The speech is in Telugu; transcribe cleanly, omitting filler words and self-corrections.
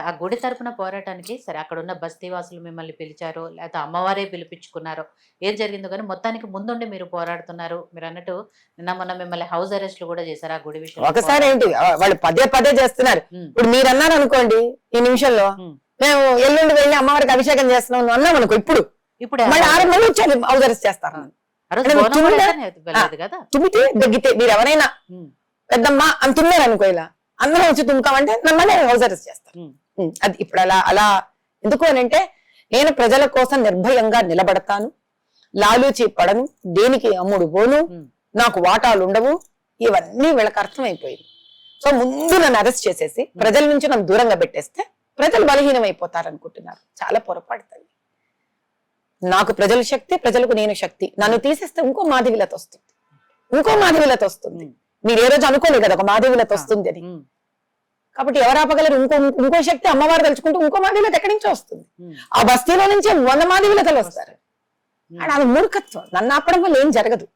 ఆ గుడి తరపున పోరాటానికి సరే అక్కడున్న బస్తీవాసులు మిమ్మల్ని పిలిచారో, లేకపోతే అమ్మవారే పిలిపించుకున్నారో, ఏం జరిగిందో గానీ మొత్తానికి ముందుండి మీరు పోరాడుతున్నారు. మీరన్నట్టు నిన్న మొన్న మిమ్మల్ని హౌస్ అరెస్ట్‌లు గూడా చేశారు ఆ గుడి విషయంలో ఒకసారి పోరాడి. ఏంటి వాళ్ళు పదే పదే చేస్తున్నారు. హ్మ్. ఇప్పుడు మీరు అన్నారు అనుకోండి ఈ నిమిషంలో, హ్మ్. మేము ఎల్లుండి వెళ్ళి అమ్మవారికి అభిషేకం చేస్తున్నాం నువ్వు అన్నాం అనుకో, ఇప్పుడు ఇప్పుడే మళ్ళీ 6 నెలలు వచ్చి హౌస్ అరెస్ట్ చేస్తారు. ఆ రోజు అంటే బోనం తుమ్మితే- కూడా వేయలేదు వెళ్ళలేదు గదా! తుమ్మితే దగ్గితే మీరు ఎవరైనా హ్మ్. పెద్దమ్మ అని తుమ్మారు అనుకో, ఇలా అందరం వచ్చి తుమ్ముతామంటే నమ్మల్ని హౌస్ అరెస్ట్ చేస్తారు. హ్మ్. అది ఇప్పుడు అలా ఎందుకు అని అంటే, నేను ప్రజల కోసం నిర్భయంగా నిలబడతాను, లాలూచి పడను, దేనికి అమ్ముడు పోను, హ్మ్. నాకు వాటాలు ఉండవు, ఇవన్నీ వీళ్ళకి అర్థమైపోయింది. సో ముందు నన్ను అరెస్ట్ చేసేసి ప్రజల నుంచి నన్ను దూరంగా పెట్టేస్తే ప్రజలు బలహీనం అయిపోతారు అనుకుంటున్నారు. చాలా పొరపాటు తల్లి. నాకు ప్రజల శక్తి, ప్రజలకు నేను శక్తి. నన్ను తీసేస్తే ఇంకో మాధవిలత వస్తుంది, ఇంకో మాధవిలత వస్తుంది. మీరు ఏ రోజు అనుకోలేదు కదా ఒక మాధవిలత వస్తుంది అని. హ్మ్. కాబట్టి ఎవరు ఆపగలరు? ఇంకో శక్తి అమ్మవారు తలుచుకుంటూ ఇంకో మాధవిలత ఎక్కడి నుంచో వస్తుంది. ఆ బస్తీలో నుంచి 100 మాధవిలతలు వస్తారు. అది మూర్ఖత్వం. నన్ను ఆపడం వల్ల ఏం జరగదు.